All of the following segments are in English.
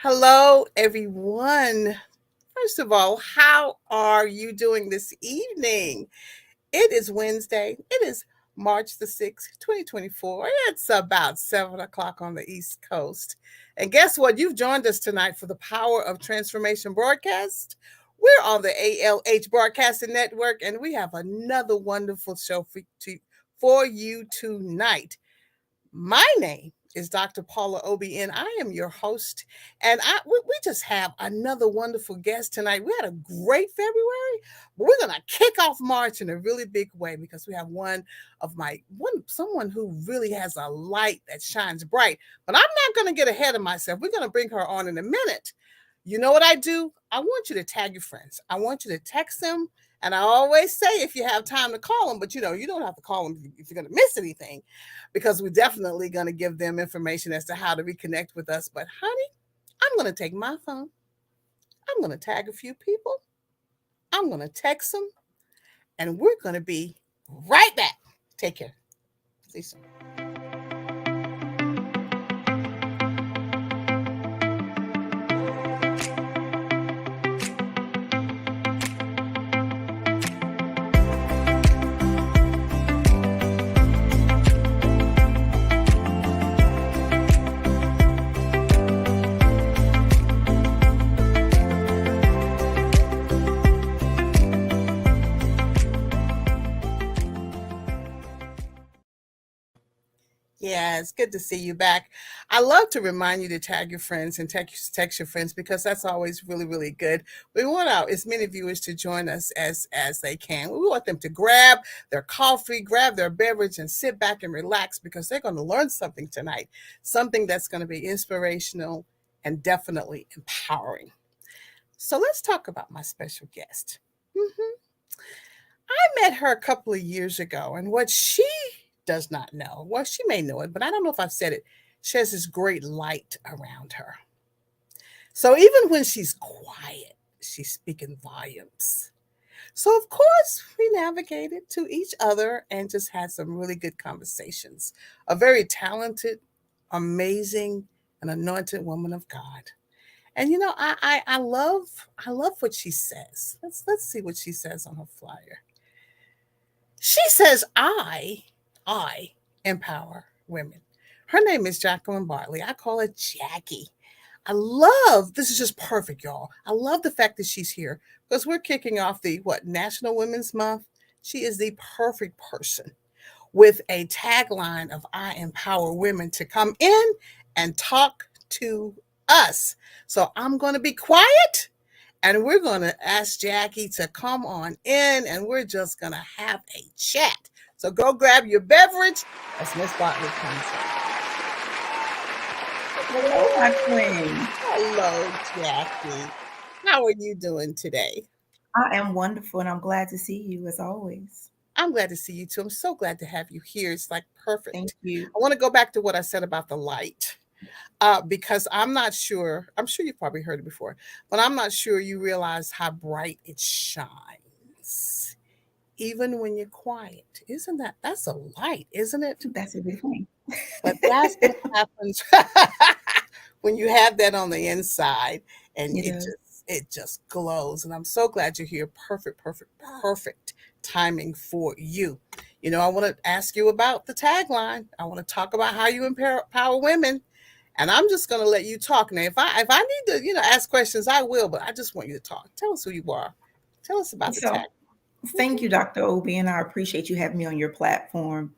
Hello, everyone. First of all, how are you doing this evening? It is Wednesday. It is March the 6th, 2024. It's about 7 o'clock on the East Coast. And guess what? You've joined us tonight for the Power of Transformation broadcast. We're on the ALH Broadcasting Network, and we have another wonderful show for you tonight. My name is Dr. Paula Obie, and I am your host. And we just have another wonderful guest tonight. We had a great February, but we're gonna kick off March in a really big way because we have someone who really has a light that shines bright. But I'm not gonna get ahead of myself. We're gonna bring her on in a minute. You know what I do? I want you to tag your friends. I want you to text them. And I always say if you have time to call them, but you don't have to call them if you're going to miss anything, because we're definitely going to give them information as to how to reconnect with us. But honey, I'm going to take my phone. I'm going to tag a few people. I'm going to text them, and we're going to be right back. Take care. See you soon. Yeah, it's good to see you back. I love to remind you to tag your friends and text your friends because that's always really, really good. We want as many viewers to join us as they can. We want them to grab their coffee, grab their beverage, and sit back and relax because they're going to learn something tonight, something that's going to be inspirational and definitely empowering. So let's talk about my special guest. Mhm. I met her a couple of years ago, and what she does not know, well, she may know it, but I don't know if I've said it. She has this great light around her. So even when she's quiet, she's speaking volumes. So, of course, we navigated to each other and just had some really good conversations. A very talented, amazing, and anointed woman of God. And I love what she says. Let's see what she says on her flyer. She says, I empower women. Her name is Jacqueline Bartley. I call her Jackie. I love this is just perfect, y'all. I love the fact that she's here because we're kicking off the National Women's Month. She is the perfect person with a tagline of I empower women to come in and talk to us. So I'm going to be quiet and we're going to ask Jackie to come on in and we're just going to have a chat. So go grab your beverage as Miss Bartley comes in. Hello, my queen. Hello, Jackie. How are you doing today? I am wonderful and I'm glad to see you as always. I'm glad to see you too. I'm so glad to have you here. It's like Thank perfect. you. I want to go back to what I said about the light because I'm not sure. I'm sure you've probably heard it before, but I'm not sure you realize how bright it shines, even when you're quiet. Isn't that's a light, isn't it? That's a good thing. But that's what happens when you have that on the inside, and It does. it just glows. And I'm so glad you're here. Perfect, perfect, perfect timing for you. I want to ask you about the tagline. I want to talk about how you empower women. And I'm just going to let you talk now. If I need to, ask questions, I will. But I just want you to talk. Tell us who you are. Tell us about the So, tag. thank you, Dr. Obie, and I appreciate you having me on your platform.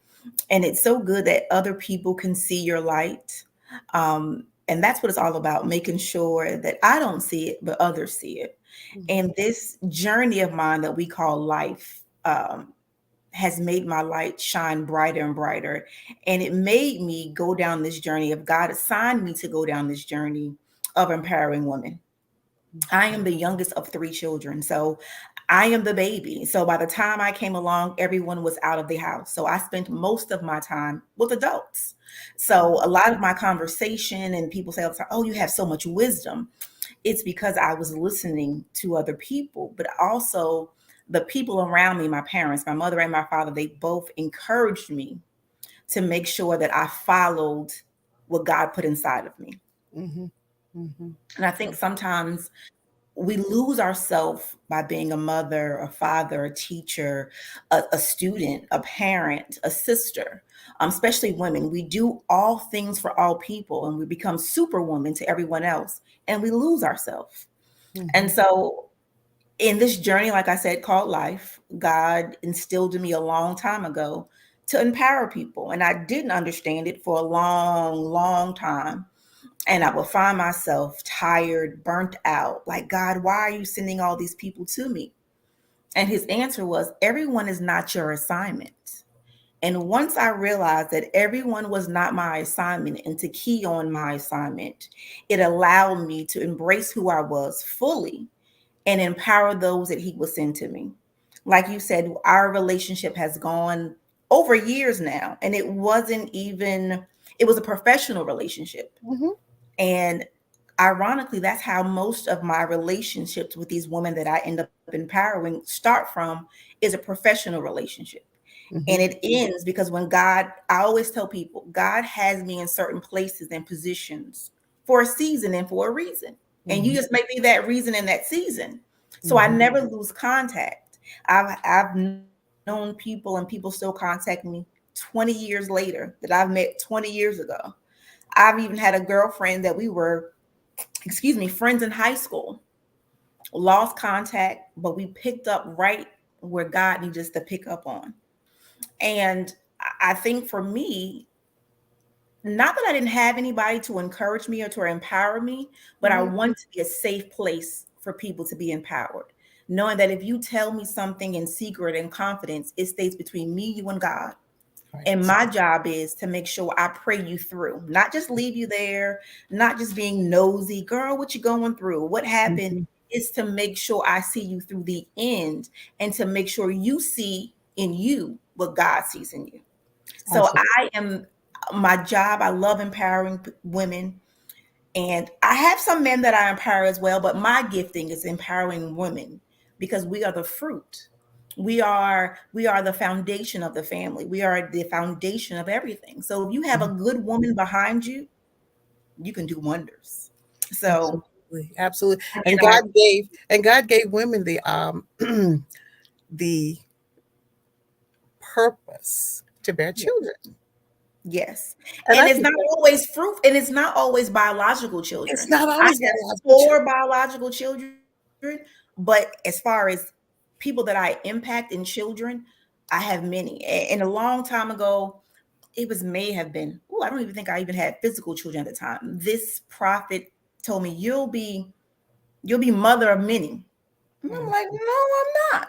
And it's so good that other people can see your light. And that's what it's all about, making sure that I don't see it, but others see it. Mhm. And this journey of mine that we call life has made my light shine brighter and brighter. And it made me go down this journey of God assigned me to go down this journey of empowering women. I am the youngest of three children. So I am the baby. So by the time I came along, everyone was out of the house. So I spent most of my time with adults. So a lot of my conversation and people say all the time, oh, you have so much wisdom. It's because I was listening to other people, but also the people around me, my parents, my mother and my father, they both encouraged me to make sure that I followed what God put inside of me. Mhm. Mhm. And I think sometimes we lose ourselves by being a mother, a father, a teacher, a student, a parent, a sister, especially women. We do all things for all people and we become superwoman to everyone else and we lose ourselves. And Mhm. so, in this journey, like I said, called life, God instilled in me a long time ago to empower people. And I didn't understand it for a long, long time, and I would find myself tired, burnt out. Like, God, why are you sending all these people to me? And his answer was, everyone is not your assignment. And once I realized that everyone was not my assignment and to key on my assignment, it allowed me to embrace who I was fully and empower those that he will send to me. Like you said, our relationship has gone over years now, and it was a professional relationship. Mhm. And ironically, that's how most of my relationships with these women that I end up empowering start from, is a professional relationship. And Mhm. it ends because I always tell people, God has me in certain places and positions for a season and for a reason. And you Mhm. just may be that reason in that season. So I Mhm. never lose contact. I've known people and people still contact me 20 years later that I've met 20 years ago. I've even had a girlfriend that we were, friends in high school, lost contact, but we picked up right where God needed us to pick up on. And I think for me, not that I didn't have anybody to encourage me or to empower me, but I Mhm. wanted to be a safe place for people to be empowered. Knowing that if you tell me something in secret and confidence, it stays between me, you, and God. And Right. my job is to make sure I pray you through, not just leave you there, not just being nosy, girl, what you going through? What happened? Mhm. Is to make sure I see you through the end and to make sure you see in you what God sees in you. So Absolutely. I am my job. I love empowering women. And I have some men that I empower as well, but my gifting is empowering women because we are the fruit. We are the foundation of the family. We are the foundation of everything. So if you have a Mhm. good woman behind you, you can do wonders. So Absolutely. Absolutely. again, I And God gave women the the purpose to bear yeah, children. yes. And And I it's think not always fruit, and it's not always biological it's children. not I always have biological children. 4 biological children, but as far as people that I impact in children, I have many. And a long time ago, it was may have been, I don't even think I even had physical children at the time. This prophet told me, you'll be mother of many. And I'm Mhm. like, no, I'm not.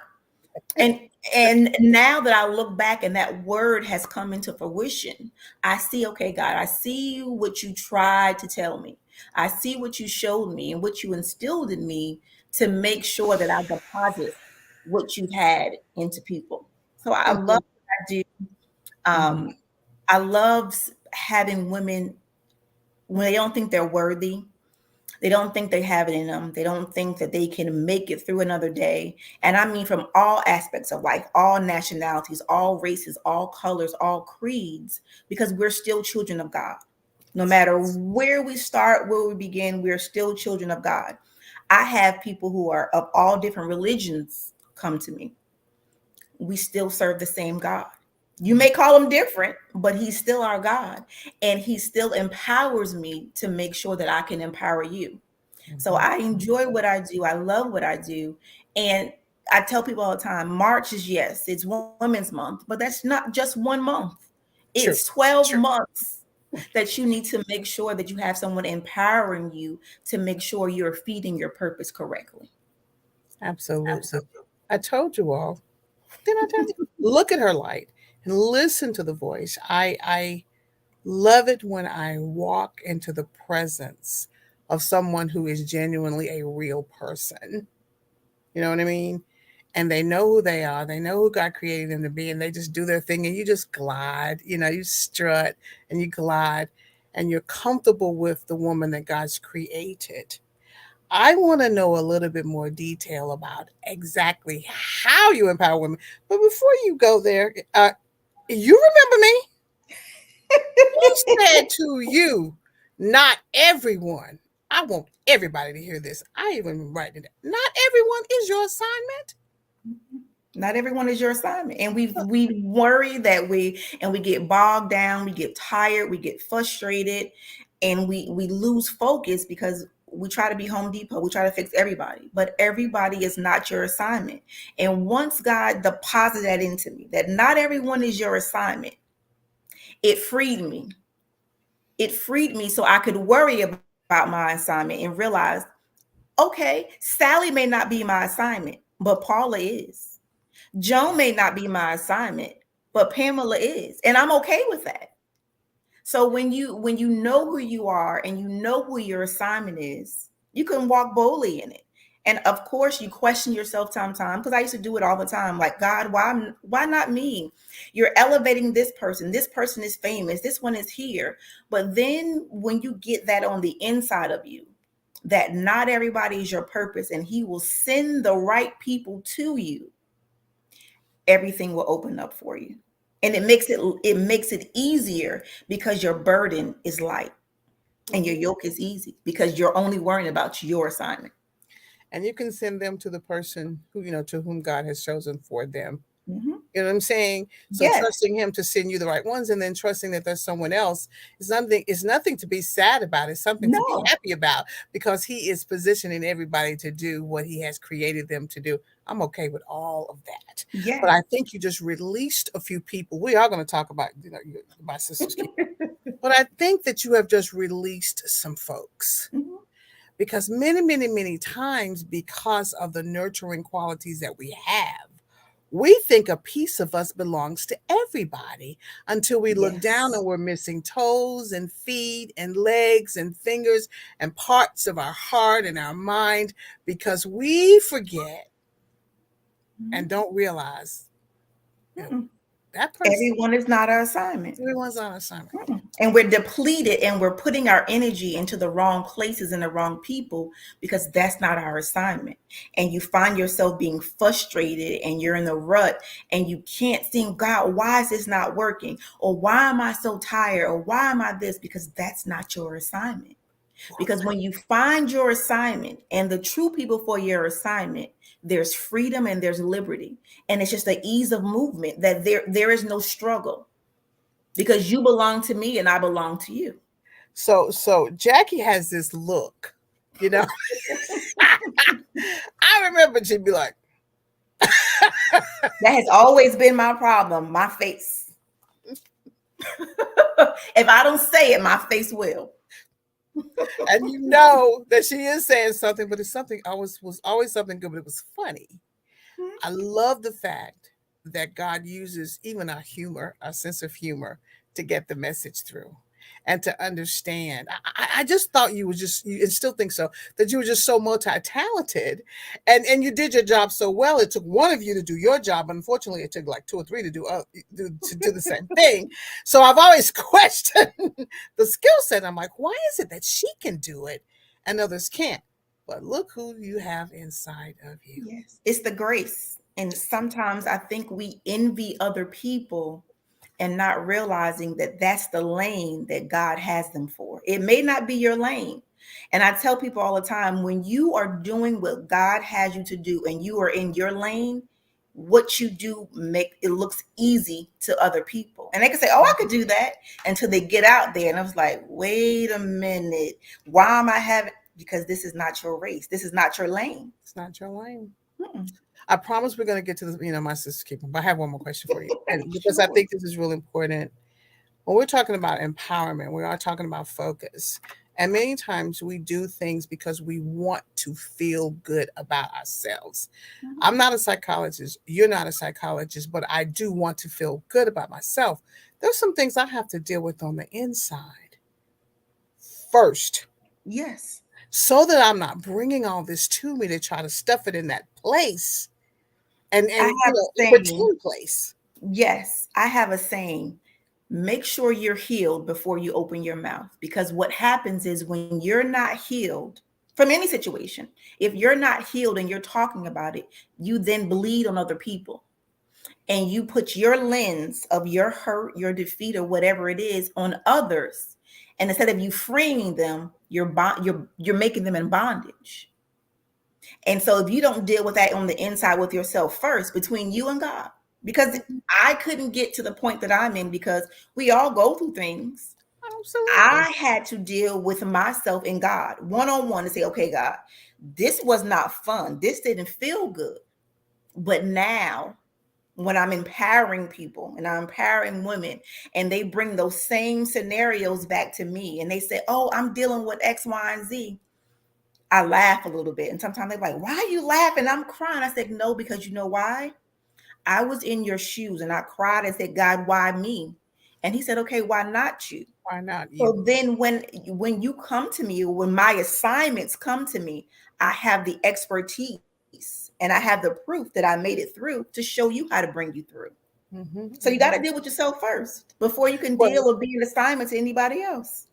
And and now that I look back and that word has come into fruition, I see, okay, God, I see what you tried to tell me. I see what you showed me and what you instilled in me to make sure that I deposit what you had into people. So I love Mhm. what I do. Mhm. Um, I love having women when they don't think they're worthy, they don't think they have it in them. They don't think that they can make it through another day. And I mean, from all aspects of life, all nationalities, all races, all colors, all creeds, because we're still children of God. No matter where we start, where we begin, we're still children of God. I have people who are of all different religions come to me. We still serve the same God. You may call him different, but he's still our God. And he still empowers me to make sure that I can empower you. So Mhm. I enjoy what I do. I love what I do. And I tell people all the time, March is, yes, it's Women's Month, but that's not just one month. It's True. 12 months that you need to make sure that you have someone empowering you to make sure you're feeding your purpose correctly. Absolutely. I told you all. Didn't I tell you? Look at her light and listen to the voice. I love it when I walk into the presence of someone who is genuinely a real person. You know what I mean? And they know who they are. They know who God created them to be, and they just do their thing. And you just glide. You strut and you glide, and you're comfortable with the woman that God's created. I want to know a little bit more detail about exactly how you empower women. But before you go there, you remember me? He said to you, not everyone. I want everybody to hear this. I even write it. Not everyone is your assignment. Not everyone is your assignment. And we worry that we get bogged down, we get tired, we get frustrated, and we lose focus because we try to be Home Depot. We try to fix everybody, but everybody is not your assignment. And once God deposited that into me, that not everyone is your assignment, it freed me. It freed me so I could worry about my assignment and realize, okay, Sally may not be my assignment, but Paula is. Joan may not be my assignment, but Pamela is. And I'm okay with that. So when you know who you are and you know who your assignment is, you can walk boldly in it. And of course, you question yourself time to time, because I used to do it all the time. Like, God, why not me? You're elevating this person. This person is famous. This one is here. But then when you get that on the inside of you, that not everybody is your purpose, and He will send the right people to you, everything will open up for you. And it makes it easier because your burden is light and your Mhm. yoke is easy because you're only worrying about your assignment. And you can send them to the person who, to whom God has chosen for them. Mhm. You know what I'm saying? So Yes. trusting him to send you the right ones, and then trusting that there's someone else is nothing to be sad about. It's something to be No. happy about, because he is positioning everybody to do what he has created them to do. I'm okay with all of that. But I Yes. think you just released a few people. We are going to talk about, my sister's keeper. But I think that you have just released some folks, Mhm. because many, many, many times, because of the nurturing qualities that we have, we think a piece of us belongs to everybody until we look down and Yes. we're missing toes and feet and legs and fingers and parts of our heart and our mind, because we forget Mhm. and don't realize, you know, Mm-mm. that person, Everyone is not our assignment. everyone's on assignment. And we're depleted and we're putting our energy into the wrong places and the wrong people because that's not our assignment. And you find yourself being frustrated and you're in a rut and you can't think, God, why is this not working? Or why am I so tired? Or why am I this? Because that's not your assignment. Because when you find your assignment and the true people for your assignment, there's freedom and there's liberty. And it's just the ease of movement that there is no struggle because you belong to me and I belong to you. So Jackie has this look, you know. I remember she'd be like, That has always been my problem, my face. If I don't say it, my face will. and you know that she is saying something, but it's something always was always something good, but it was funny. I love the fact that God uses even our humor, our sense of humor, to get the message through and to understand. I just thought you were just, and still think so, that you were just so multi-talented, and you did your job so well. It took one of you to do your job. Unfortunately, it took like two or three to do the same thing. So I've always questioned the skill set. I'm like, why is it that she can do it and others can't? But look who you have inside of you. Yes. It's the grace. And sometimes I think we envy other people and not realizing that that's the lane that God has them for. It may not be your lane. And I tell people all the time, when you are doing what God has you to do and you are in your lane, what you do make it looks easy to other people. And they can say, "Oh, I could do that," until they get out there. And I was like, "Wait a minute. Why am I having?" Because this is not your race. This is not your lane. It's not your lane. Mm-mm. I promise we're going to get to the, my sister's keeper, but I have one more question for you. And because I Sure. think this is really important. When we're talking about empowerment, we are talking about focus. And many times we do things because we want to feel good about ourselves. Mhm. I'm not a psychologist. You're not a psychologist, but I do want to feel good about myself. There's some things I have to deal with on the inside first, Yes. so that I'm not bringing all this to me to try to stuff it in that place I and have a saying. pretend place. Yes, I have a saying. Make sure you're healed before you open your mouth. Because what happens is when you're not healed from any situation, if you're not healed and you're talking about it, you then bleed on other people. And you put your lens of your hurt, your defeat, or whatever it is on others. And instead of you freeing them, you're making them in bondage. And so if you don't deal with that on the inside with yourself first, between you and God, because Mhm. I couldn't get to the point that I'm in because we all go through things. Absolutely. I had to deal with myself and God one on one to say, okay, God, this was not fun. This didn't feel good. But now, when I'm empowering people and I'm empowering women, and they bring those same scenarios back to me and they say, oh, I'm dealing with X, Y, and Z, I laugh a little bit. And sometimes they're like, why are you laughing? I'm crying. I said, no, because you know why? I was in your shoes and I cried and said, God, why me? And he said, okay, why not you? Why not you? So then when you come to me, when my assignments come to me, I have the expertise and I have the proof that I made it through to show you how to bring you through. Hmm. So you got to Hmm. deal with yourself first before you can deal Well, or be an assignment to anybody else.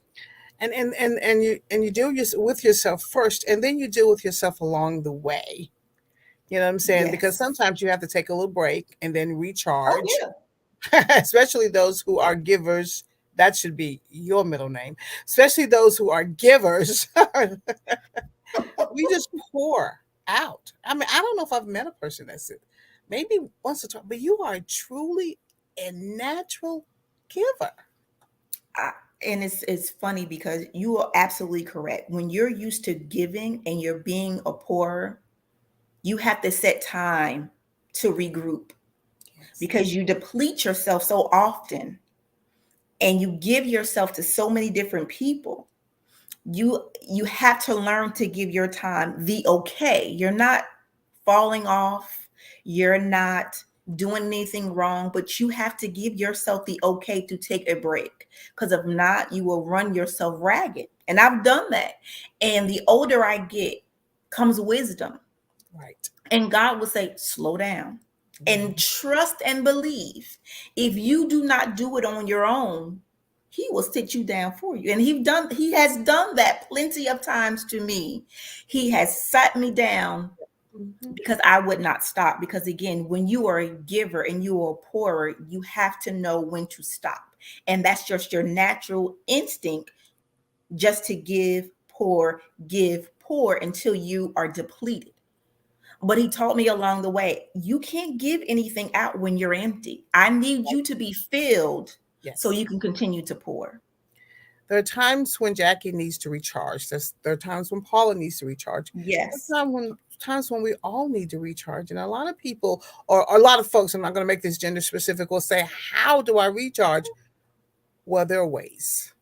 and you deal with yourself first, and then you deal with yourself along the way. You know what I'm saying? Because Yes. sometimes you have to take a little break and then Oh recharge, yeah. especially those who are givers. That should be your middle name. Especially those who are givers. We just pour out. I mean, I don't know if I've met a person that's it. Maybe once or twice, but you are truly a natural giver. I, and it's funny because you are absolutely correct. When you're used to giving and you're being a pourer, you have to set time to regroup Yes. because you deplete yourself so often and you give yourself to so many different people. You have to learn to give your time the okay. You're not falling off, you're not doing anything wrong, but you have to give yourself the okay to take a break, because if not, you will run yourself ragged. And I've done that. And the older I get comes wisdom. Right. And God will say, slow down and Mhm. trust and believe. If you do not do it on your own, he will sit you down for you. And he has done that plenty of times to me. He has sat me down Mhm. because I would not stop. Because again, when you are a giver and you are a pourer, you have to know when to stop. And that's just your natural instinct, just to give, pour until you are depleted. But he taught me along the way, you can't give anything out when you're empty. I need you to be filled so Yes. you can continue to pour. There are times when Jackie needs to recharge. There are times when Paula needs to recharge. Yes. There are times when we all need to recharge. And a lot of people, or a lot of folks, I'm not going to make this gender specific, will say, how do I recharge? Well, there are ways.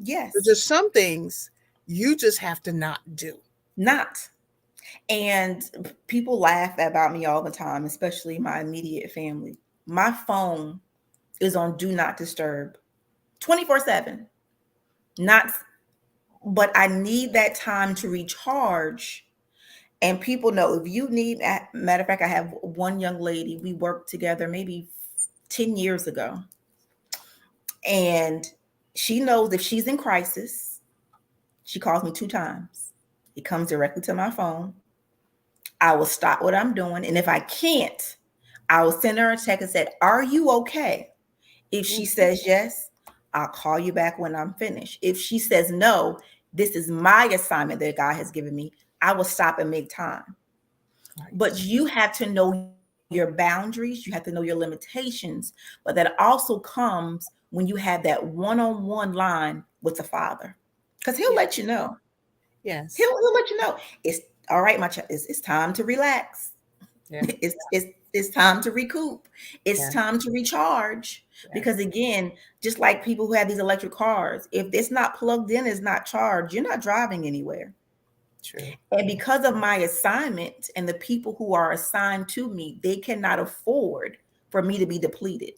There's Yes. just some things you just have to not do. Not. And people laugh about me all the time, especially my immediate family. My phone is on do not disturb 24/7. Not, but I need that time to recharge. And people know, if you need, matter of fact, I have one young lady, we worked together maybe 10 years ago. And she knows if she's in crisis, she calls me 2 times. It comes directly to my phone. I will stop what I'm doing. And if I can't, I will send her a text and say, are you okay? If she Mhm. says yes, I'll call you back when I'm finished. If she says no, this is my assignment that God has given me, I will stop and make time. Right. But you have to know your boundaries, you have to know your limitations, but that also comes when you have that one-on-one line with the Father. Because he'll Yeah. let you know. Yes. He'll let you know. It's all right, my child. It's time to relax. Yeah. It's time to recoup. It's Yeah. time to recharge. Because Yes. again, just like people who have these electric cars, if it's not plugged in, it's not charged, you're not driving anywhere. True. And because of my assignment and the people who are assigned to me, they cannot afford for me to be depleted.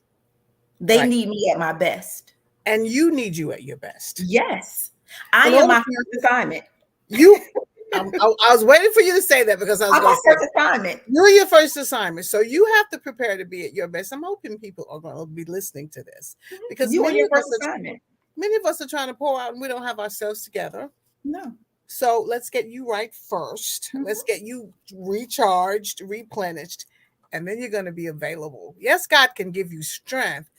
They Right. need me at my best. And you need you at your best. Yes, I In am order my for you, first assignment. you I was waiting for you to say that because I was I'm going my to say first assignment. you're your first assignment. So you have to prepare to be at your best. I'm hoping people are going to be listening to this because You are your first assignment. many of us are trying to pour out and we don't have ourselves together. No. So let's get you right first. Let's Mhm. get you recharged, replenished, and then you're going to be available. Yes, God can give you strength,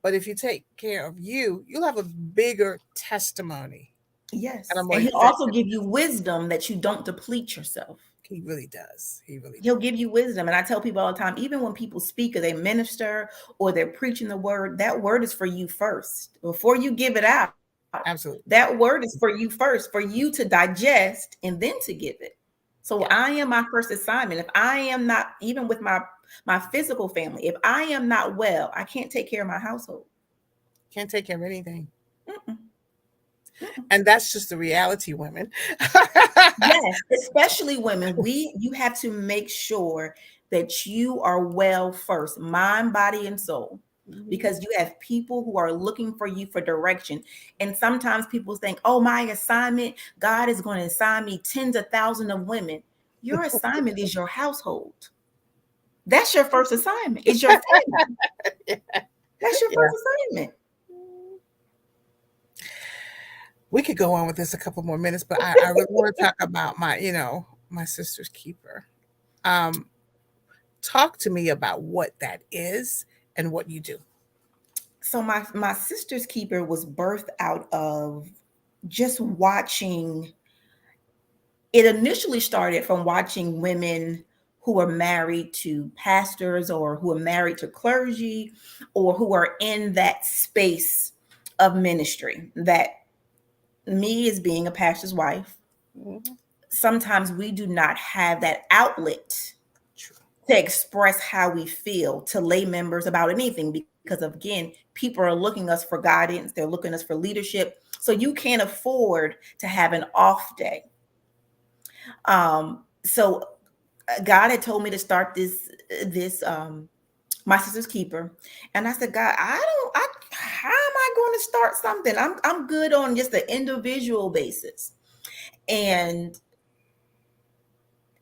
but if you take care of you, you'll have a bigger testimony. And Yes. I'm more And he'll also effective. give you wisdom that you don't deplete yourself. He really does. He really He'll does. give you wisdom. And I tell people all the time, even when people speak or they minister or they're preaching the word, that word is for you first. Before you give it out, that Absolutely. word is for you first, for you to digest and then to give it. So Yeah. I am my first assignment. If I am not, even with my physical family, if I am not well, I can't take care of my household. Can't take care of anything. Mm-mm, mm-mm. And that's just the reality, women. Yes, especially women. You have to make sure that you are well first, mind, body, and soul, Mhm. because you have people who are looking for you for direction. And sometimes people think, "Oh, my assignment, God is going to assign me tens of thousands of women." Your assignment is your household. That's your first assignment. It's your family. That's your Yeah. first assignment. We could go on with this a couple more minutes, but I really want to talk about my sister's keeper. Um, Talk to me about what that is and what you do. So my sister's keeper was birthed out of just watching. It initially started from watching women who were married to pastors or who are married to clergy or who are in that space of ministry. That, me as being a pastor's wife, Mhm. sometimes we do not have that outlet True. to express how we feel to lay members about anything, because of, again, people are looking us for guidance, they're looking us for leadership, so you can't afford to have an off day. So God had told me to start this my sister's keeper, and I said, God, how am I going to start something? I'm good on just an individual basis, and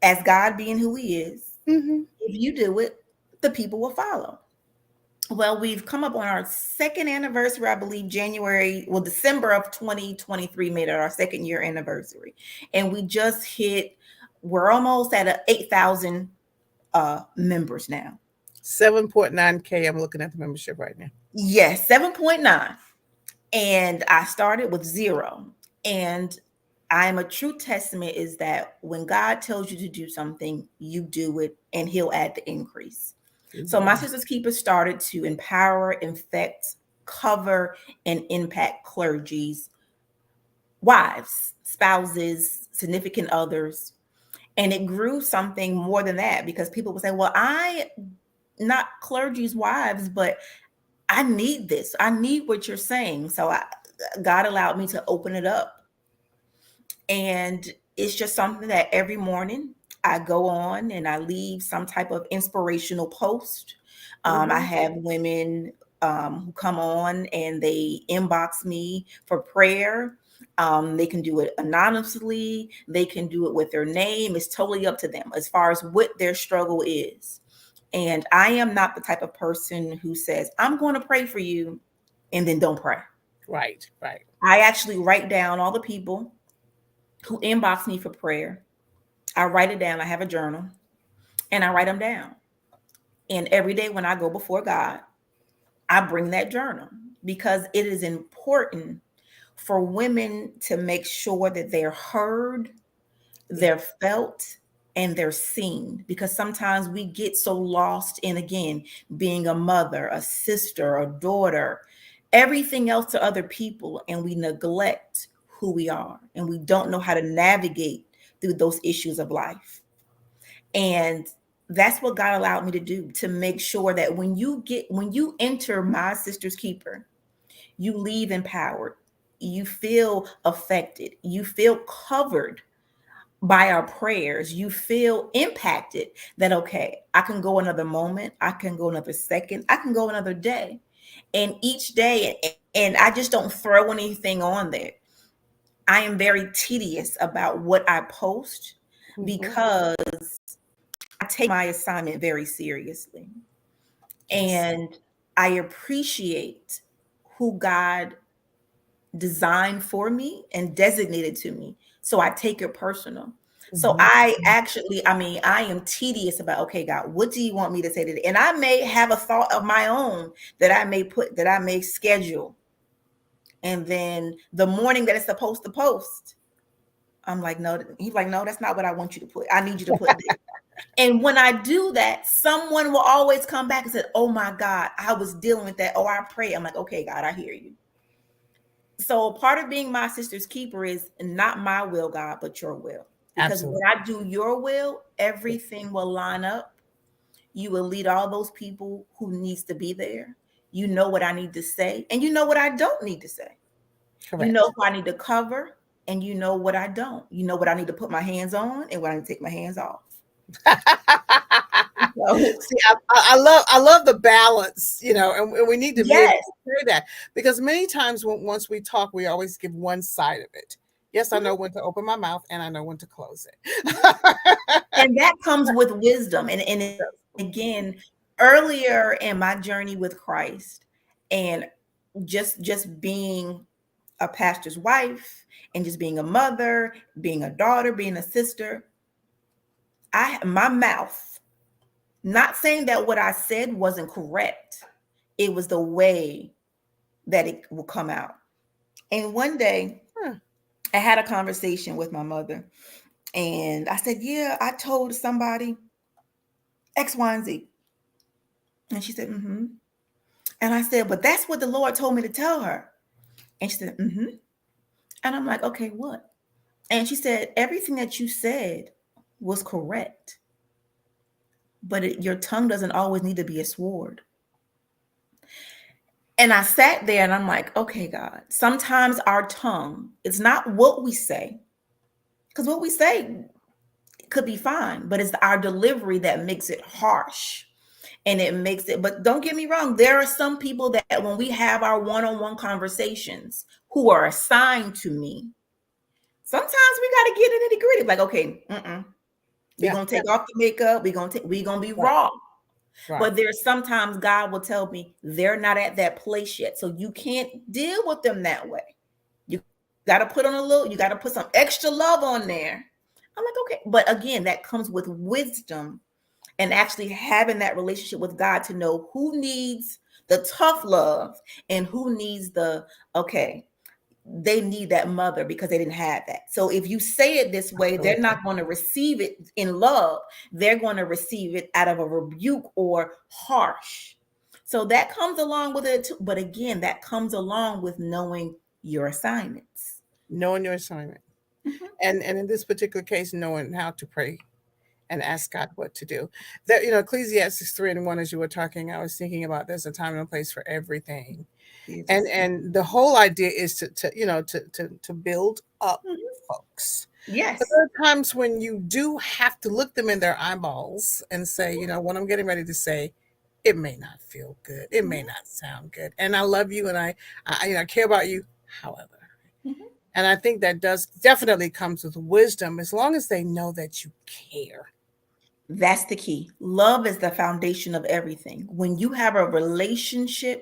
as God being who He is, Hmm. if you do it, the people will follow. Well, we've come up on our second anniversary, I believe December of 2023 made it our second year anniversary, and we just hit. We're almost at 8,000 members now. 7.9K. I'm looking at the membership right now. Yes, 7.9. And I started with zero. And I am a true testament is that when God tells you to do something, you do it and he'll add the increase. So my Amen. Sisters Keeper started to empower, infect, cover, and impact clergy's wives, spouses, significant others. And it grew something more than that, because people would say, well, I not clergy's wives, but I need this. I need what you're saying. God allowed me to open it up. And it's just something that every morning I go on and I leave some type of inspirational post. I Hmm. have women who come on and they inbox me for prayer. They can do it anonymously, they can do it with their name. It's totally up to them as far as what their struggle is. And I am not the type of person who says, I'm going to pray for you and then don't pray. Right, right. I actually write down all the people who inbox me for prayer. I write it down. I have a journal and I write them down. And every day when I go before God, I bring that journal, because it is important for women to make sure that they're heard, Yeah. they're felt, and they're seen, because sometimes we get so lost in, again, being a mother, a sister, a daughter, everything else to other people, and we neglect who we are and we don't know how to navigate through those issues of life. And that's what God allowed me to do, to make sure that when you enter my sister's keeper, you leave empowered, you feel affected, you feel covered by our prayers, you feel impacted, that okay, I can go another moment, I can go another second, I can go another day. And each day, and I just don't throw anything on there. I am very tedious about what I post, Hmm. because I take my assignment very seriously. Yes. And I appreciate who God designed for me and designated to me. So I take it personal. So Hmm. I actually, I am tedious about, okay, God, what do you want me to say today? And I may have a thought of my own that I may schedule. And then the morning that it's supposed to post, I'm like, no, he's like, no, that's not what I want you to put. I need you to put this. And when I do that, someone will always come back and say, oh my God, I was dealing with that. Oh, I pray. I'm like, okay, God, I hear you. So part of being my sister's keeper is not my will, God, but your will. Because when Absolutely. I do your will, everything will line up. You will lead all those people who needs to be there. You know what I need to say, and you know what I don't need to say. You know Correct. who I need to cover, and you know what I don't. You know what I need to put my hands on and what I need to take my hands off. So, See, I love the balance, and we need to be able yes. to say that because many times once we talk, we always give one side of it. Yes, I know Mhm, when to open my mouth and I know when to close mhm. it. And that comes with wisdom. And again, earlier in my journey with Christ, and just being a pastor's wife, and just being a mother, being a daughter, being a sister, my mouth, not saying that what I said wasn't correct, it was the way that it will come out. And one day Hmm. I had a conversation with my mother, and I said, yeah, I told somebody X, Y, and Z. And she said, mm-hmm. And I said, but that's what the Lord told me to tell her. And she said, mm-hmm. And I'm like, okay, what? And she said, everything that you said was correct, but your tongue doesn't always need to be a sword. And I sat there and I'm like, okay, God, sometimes our tongue, it's not what we say, because what we say could be fine, but it's our delivery that makes it harsh. And it makes it, but don't get me wrong, there are some people that when we have our one-on-one conversations who are assigned to me, sometimes we got to get in the nitty-gritty. Like, okay, we're Yeah, gonna yeah, take off the makeup, we're gonna be right, raw. right. But there's sometimes God will tell me they're not at that place yet, so you can't deal with them that way. You got to put on a little, you got to put some extra love on there. I'm like, okay, but again, that comes with wisdom and actually having that relationship with God to know who needs the tough love and who needs the, okay, they need that mother because they didn't have that. So if you say it this way, they're Absolutely. not going to receive it in love. They're going to receive it out of a rebuke or harsh. So that comes along with it too. But again, that comes along with knowing your assignments. Knowing your assignment, Mhm. and in this particular case, knowing how to pray and ask God what to do. That Ecclesiastes 3:1, as you were talking, I was thinking about there's a time and a place for everything. And Jesus. and the whole idea is to build up Mhm. folks. But Yes. there are times when you do have to look them in their eyeballs and say, what I'm getting ready to say, it may not feel good. It may Mhm. not sound good. And I love you and I care about you, however. Mhm. And I think that does definitely comes with wisdom as long as they know that you care. That's the key. Love is the foundation of everything. When you have a relationship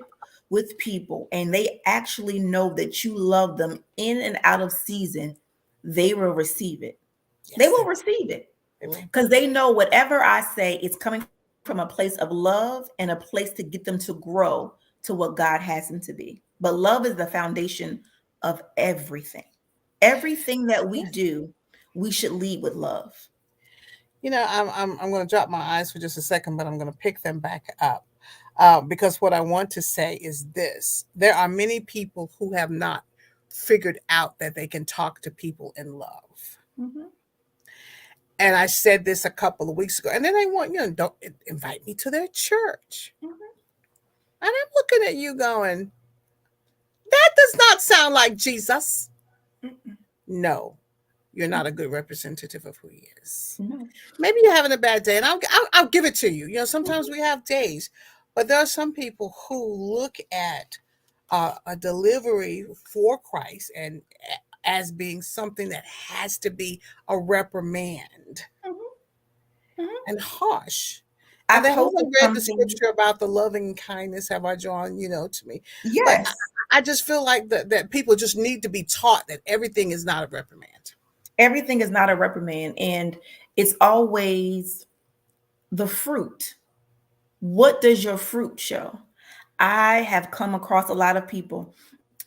with people and they actually know that you love them in and out of season, they will receive it. They Yes, will receive it they will. because they know whatever I say is coming from a place of love and a place to get them to grow to what God has them to be. But love is the foundation of everything. Everything that we Yes. do, we should lead with love. I'm going to drop my eyes for just a second, but I'm going to pick them back up because what I want to say is this: there are many people who have not figured out that they can talk to people in love. Mhm. And I said this a couple of weeks ago, and then they want don't invite me to their church, Mhm. and I'm looking at you going, that does not sound like Jesus. Mm-mm. No, you're not a good representative of who he is. No. Maybe you're having a bad day, and I'll give it to you. Sometimes Mhm. we have days, but there are some people who look at a delivery for Christ and as being something that has to be a reprimand Mhm. Mhm. and harsh. I And they posted haven't read the something. scripture about the loving kindness have I drawn, to me. But Yes, I just feel like that people just need to be taught that everything is not a reprimand. everything is not a reprimand, and it's always the fruit. What does your fruit show? I have come across a lot of people,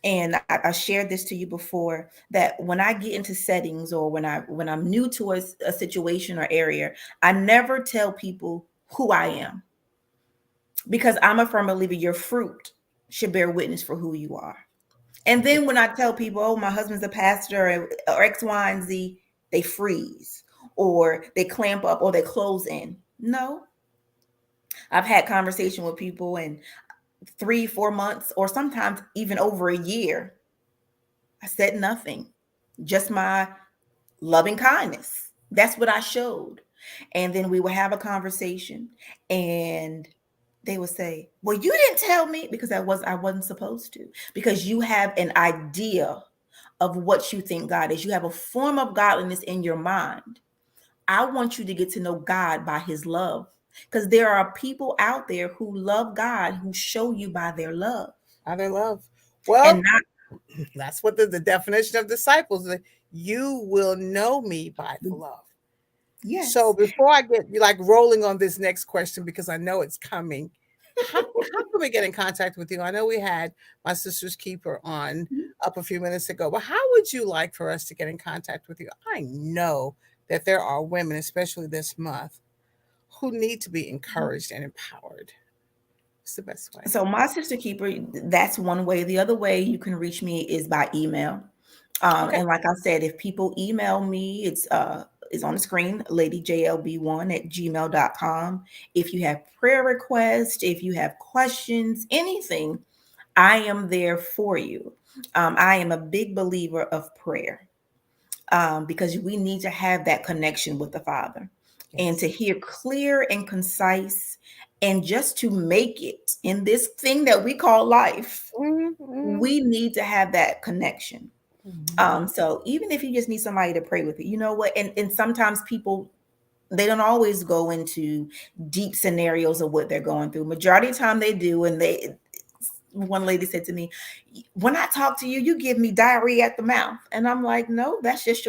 And I shared this to you before, that when I get into settings, or when I'm new to a situation or area, I never tell people who I am, because I'm a firm believer your fruit should bear witness for who you are. And then when I tell people, oh, my husband's a pastor, or X, Y, and Z, they freeze, or they clamp up, or they close in. No, I've had conversation with people, and 3, 4 months, or sometimes even over a year, I said nothing, just my loving kindness. That's what I showed. And then we would have a conversation, and they would say, well, you didn't tell me, because I wasn't supposed to, because you have an idea of what you think God is. You have a form of godliness in your mind. I want you to get to know God by his love, because there are people out there who love God, who show you by their love. By their love. And Well, not, that's what the definition of disciples is. You will know me by the love. So yes. before I get like rolling on this next question, because I know it's coming, how can we get in contact with you? I know we had my sister's keeper on up a few minutes ago, but how would you like for us to get in contact with you? I know that there are women, especially this month, who need to be encouraged and empowered. It's the best way. So my sister keeper, that's one way. The other way you can reach me is by email. Okay. And like I said, if people email me, it's on the screen, ladyjlb1@gmail.com. If you have prayer requests, if you have questions, anything, I am there for you. I am a big believer of prayer, because we need to have that connection with the Father, and to Yes. hear clear and concise, and just to make it in this thing that we call life. Mm-hmm. We need to have that connection. Mm-hmm. So even if you just need somebody to pray with you, you know what? And sometimes people, they don't always go into deep scenarios of what they're going through. Majority of the time they do. And one lady said to me, when I talk to you, you give me diarrhea at the mouth. And I'm like, no, that's just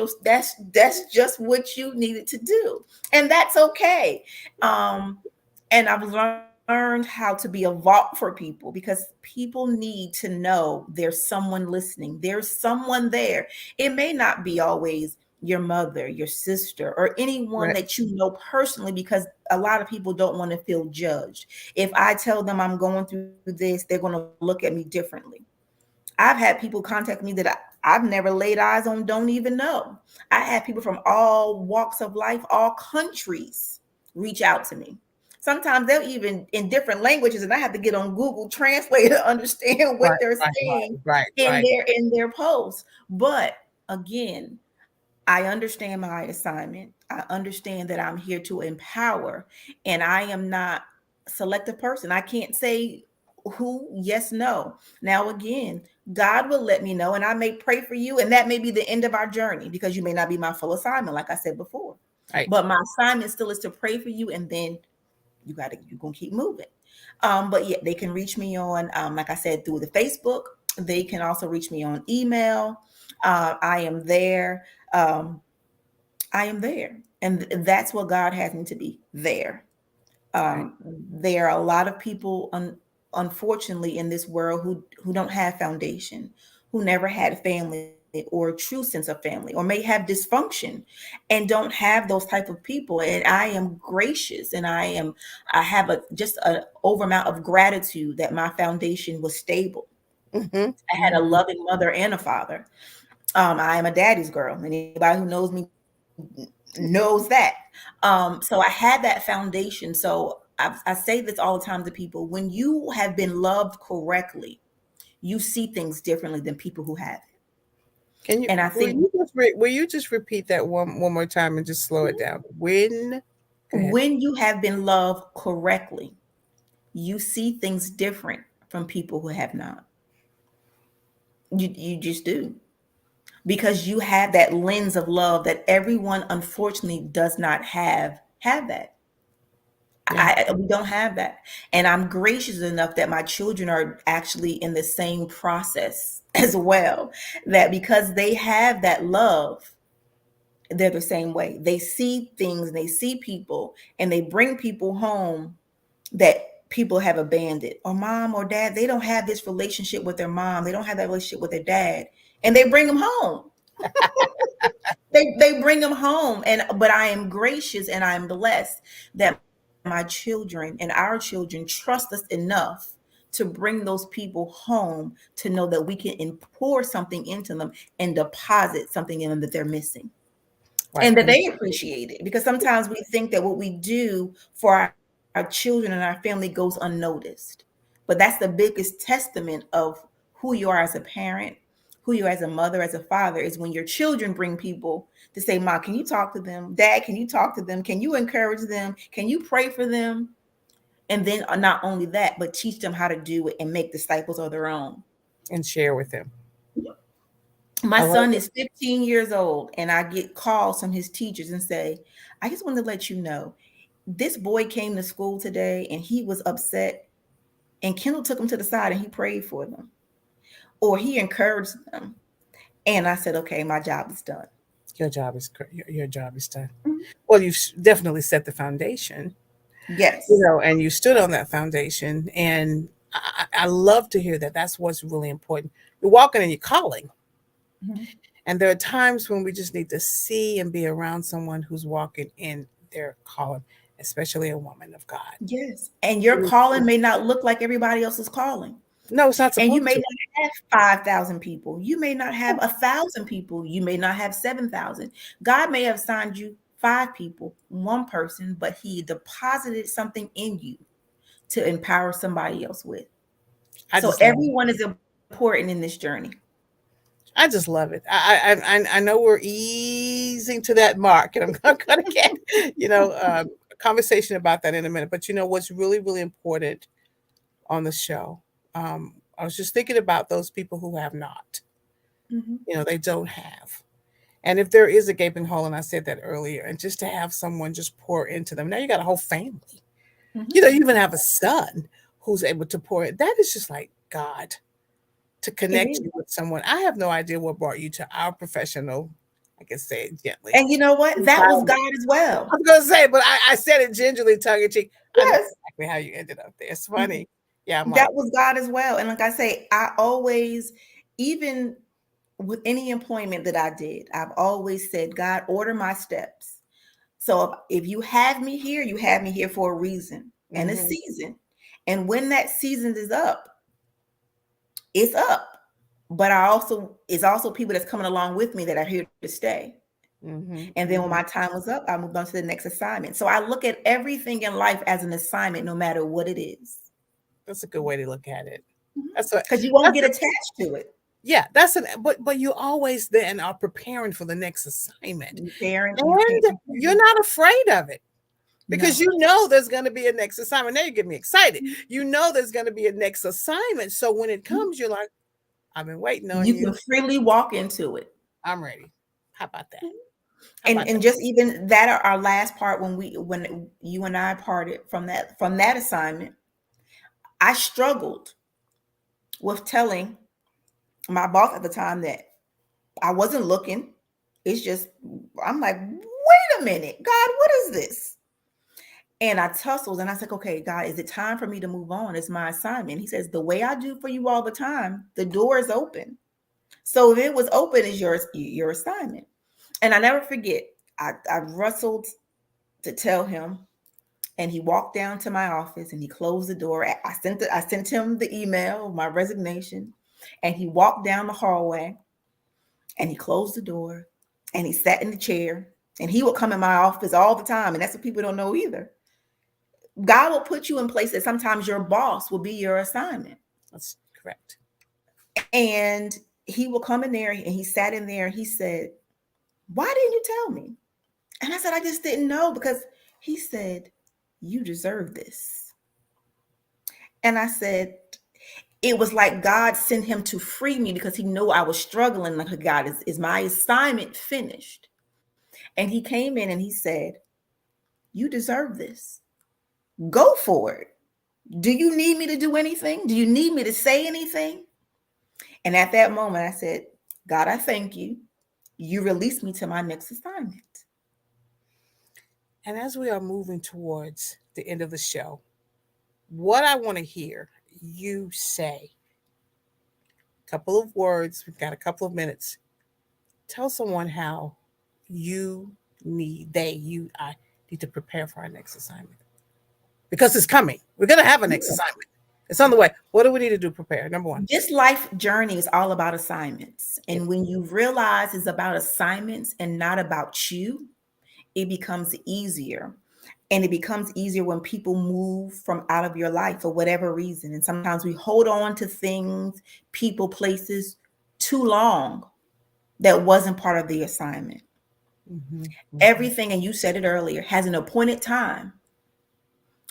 what you needed to do. And that's okay. Um, and I've learned how to be a vault for people, because people need to know there's someone listening, there's someone there. It may not be always your mother, your sister, or anyone Right. that you know personally, because a lot of people don't want to feel judged. If I tell them I'm going through this, they're going to look at me differently. I've had people contact me that I've never laid eyes on, don't even know. I had people from all walks of life, all countries, reach out to me. Sometimes they're even in different languages, and I have to get on Google Translate to understand what Right. they're Right. saying Right. in Right. their posts. But again, I understand my assignment. I understand that I'm here to empower, and I am not a selective person. I can't say who, yes, no. Now, again, God will let me know, and I may pray for you, and that may be the end of our journey, because you may not be my full assignment, like I said before. Right. But my assignment still is to pray for you, and then you're gonna keep moving. But yeah, they can reach me on, like I said, through the Facebook. They can also reach me on email. I am there. Um, I am there. And that's what God has me to be, there. Right. Um, there are a lot of people, unfortunately, in this world who don't have foundation, who never had family, or a true sense of family, or may have dysfunction and don't have those type of people. And I am gracious, and I have a just an over amount of gratitude that my foundation was stable. Mm-hmm. I had a Mm-hmm. loving mother and a father. I am a daddy's girl. Anybody who knows me knows that. So I had that foundation. So I say this all the time to people: when you have been loved correctly, you see things differently than people who have. Can you And I think will you just repeat that one more time and just slow it down? When go ahead. when you have been loved correctly, you see things different from people who have not. You just do, because you have that lens of love that everyone unfortunately does not have that. Yeah. We don't have that. And I'm gracious enough that my children are actually in the same process as well. That because they have that love, they're the same way. They see things, and they see people, and they bring people home that people have abandoned, or mom or dad, they don't have this relationship with their mom, they don't have that relationship with their dad, and they bring them home. They bring them home, and but I am gracious and I am blessed that my children and our children trust us enough to bring those people home, to know that we can pour something into them and deposit something in them that they're missing, Right. and that they appreciate it. Because sometimes we think that what we do for our children and our family goes unnoticed. But that's the biggest testament of who you are as a parent, who you are as a mother, as a father, is when your children bring people to say, "Mom, can you talk to them? Dad, can you talk to them? Can you encourage them? Can you pray for them?" And then not only that, but teach them how to do it and make disciples of their own. And share with them. My I love son it. is 15 years old, and I get calls from his teachers and say, "I just wanted to let you know, this boy came to school today and he was upset, and Kendall took him to the side and he prayed for them, or he encouraged them." And I said, "Okay, my job is done." Your job is done. Mhm. Well, you've definitely set the foundation, Yes. and you stood on that foundation. And I love to hear that. That's what's really important. You're walking and you're calling. Mhm. And there are times when we just need to see and be around someone who's walking in their calling, especially a woman of God. Yes. And your calling may not look like everybody else's calling. No, it's not And you supposed may to. not have 5,000 people. You may not have 1,000 people. You may not have 7,000. God may have signed you 5 people, one person, but he deposited something in you to empower somebody else with. I So just love it. everyone is important in this journey. I just love it. I know we're easing to that mark, and I'm not going to get a conversation about that in a minute. But what's really really important on the show. I was just thinking about those people who have not. Mhm. They don't have. And if there is a gaping hole, and I said that earlier, and just to have someone just pour into them. Now you got a whole family. Mhm. You even have a son who's able to pour it. That is just like God to It connect is. you with someone. I have no idea what brought you to our professional, I can say it gently. And you know what? That was Empowerment. God as well. I was gonna say, but I said it gingerly, tongue in cheek. I know Yes. exactly how you ended up there. It's Mhm. funny. Yeah, I'm That like, was God as well. And like I say, I always, even with any employment that I did, I've always said, "God, order my steps." So if you have me here, you have me here for a reason and a mm-hmm, season. And when that season is up, it's up. But I also, it's also people that's coming along with me that are here to stay. mm-hmm, And then when my mm-hmm. time was up, I moved on to the next assignment. So I look at everything in life as an assignment, no matter what it is. That's a good way to look at it. That's what. Because you won't That's get attached to it. yeah. That's an. But you always then are preparing for the next assignment, You can't and prepare you're it. not afraid of it. Because No. there's going to be a next assignment. Now you get me excited. There's going to be a next assignment. So when it comes, you're like, I've been waiting on You you. can freely walk into it. I'm ready. How about that? How And about that? and just even that, our last part, when you and I parted from that assignment, I struggled with telling my boss at the time that I wasn't looking. It's just, I'm like, wait a minute, God, what is this? And I tussled and I said, "Okay, God, is it time for me to move on? It's my assignment." He says, "The way I do for you all the time, the door is open. So if it was open, it's your assignment." And I never forget, I wrestled to tell him, and he walked down to my office and he closed the door. I sent him the email, my resignation, and he walked down the hallway and he closed the door and he sat in the chair, and he would come in my office all the time, and that's what people don't know either. God will put you in places. Sometimes your boss will be your assignment. That's correct. And he will come in there and he sat in there and he said, "Why didn't you tell me?" And I said, "I just didn't know." Because he said, "You deserve this." And I said, it was like God sent him to free me because he knew I was struggling. Like, "God, is my assignment finished?" And he came in and he said, "You deserve this. Go for it. Do you need me to do anything? Do you need me to say anything?" And at that moment, I said, "God, I thank you. You released me to my next assignment." And as we are moving towards the end of the show, What I want to hear you say, a couple of words, we've got a couple of minutes. Tell someone how you I need to prepare for our next assignment because it's coming. We're going to have a next Yeah. assignment. It's on the way. What do we need to do? Prepare. Number one. This life journey is all about assignments. It, And when you realize it's about assignments and not about you, it becomes easier. And it becomes easier when people move from out of your life for whatever reason. And sometimes we hold on to things, people, places too long that wasn't part of the assignment. mm-hmm, mm-hmm. Everything, and you said it earlier, has an appointed time.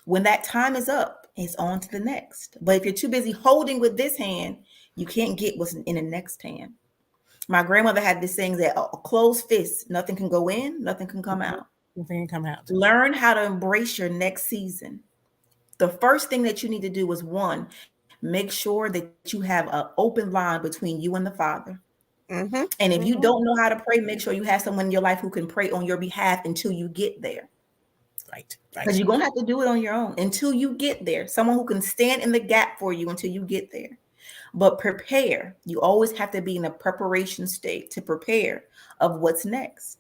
When that time is up, it's on to the next. But if you're too busy holding with this hand, you can't get what's in the next hand. My grandmother had this saying that a closed fist, nothing can go in, nothing can come Mm-hmm. out. Nothing can come out. Learn how to embrace your next season. The first thing that you need to do is one, make sure that you have an open line between you and the Father. Mm-hmm, And if you mm-hmm. don't know how to pray, make sure you have someone in your life who can pray on your behalf until you get there. Right, right. Because you're going to have to do it on your own until you get there. Someone who can stand in the gap for you until you get there. But prepare. You always have to be in a preparation state to prepare of what's next.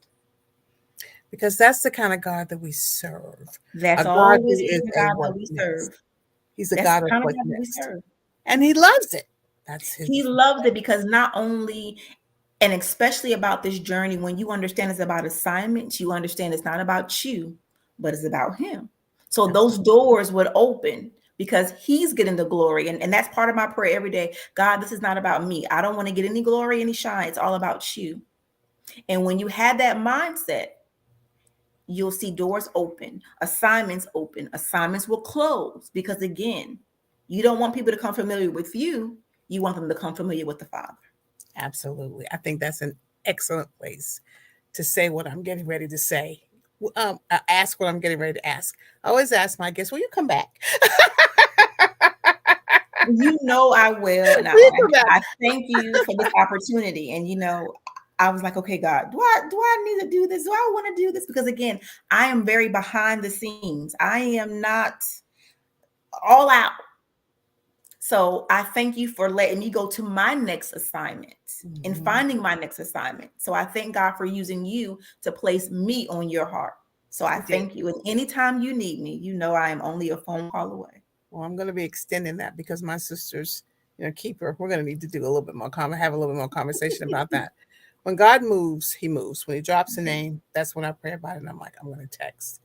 Because that's the kind of God that we serve. A That's God who always is been the a God that what's we next. serve. He's a That's God the of kind of what's God that we next. serve. And he loves it. That's his. He loves it because not only, and especially about this journey, when you understand it's about assignments, you understand it's not about you, but it's about him. So those Absolutely. doors would open because he's getting the glory. And that's part of my prayer every day. God, this is not about me. I don't want to get any glory, any shine. It's all about you. And when you have that mindset, you'll see doors open, assignments will close because again, you don't want people to come familiar with you. You want them to come familiar with the Father. Absolutely. I think that's an excellent place to say what I'm getting ready to say. Ask what I'm getting ready to ask. I always ask my guests, will you come back? You know I will, and Will you come back? I thank you for this opportunity. And I was like, okay, God, do I need to do this? Do I want to do this? Because again, I am very behind the scenes. I am not all out. So I thank you for letting me go to my next assignment and Mhm. finding my next assignment. So I thank God for using you to place me on your heart. So I He did. thank you. And anytime you need me, you know I am only a phone call away. Well, I'm going to be extending that because my sister's, keeper. We're going to need to do a little bit more have a little bit more conversation about that. When God moves, He moves. When He drops a Okay. name, that's when I pray about it. And I'm like, I'm going to text.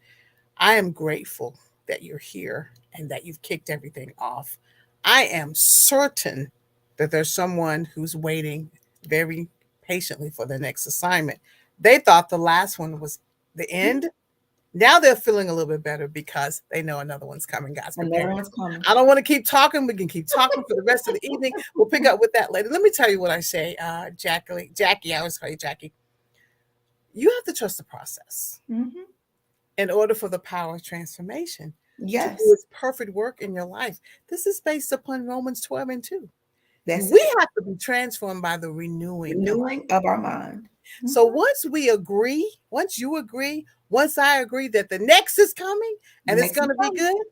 I am grateful that you're here and that you've kicked everything off. I am certain that there's someone who's waiting very patiently for the next assignment. They thought the last one was the end. Now they're feeling a little bit better because they know another one's coming. God's Another preparing. one's coming. I don't want to keep talking. We can keep talking for the rest of the evening. We'll pick up with that later. Let me tell you what I say, Jackie. I always call you Jackie. You have to trust the process Hmm. in order for the power of transformation to do Yes, its perfect work in your life. This is based upon Romans 12 and 2. that's We it. have to be transformed by the renewing of our. Renewing of our mind. Mhm. So once you agree, once I agree that the next is coming and it's Next going is to be coming. good,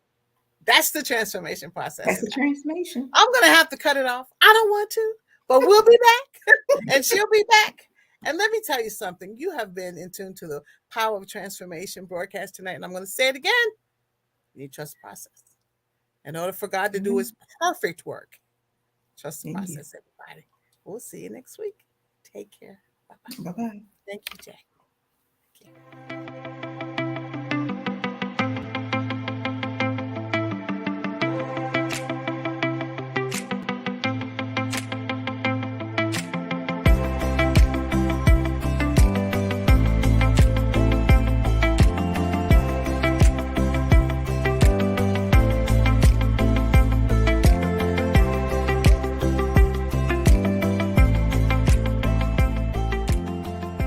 that's the transformation process. That's And the transformation. I'm going to have to cut it off. I don't want to, but we'll be back and she'll be back. And let me tell you something. You have been in tune to the Power of Transformation broadcast tonight. And I'm going to say it again. You need to trust the process. In order for God to do Amen. his perfect work, trust the In you. process, everybody. We'll see you next week. Take care. Bye bye. Bye bye. Thank you, Jack. Thank you.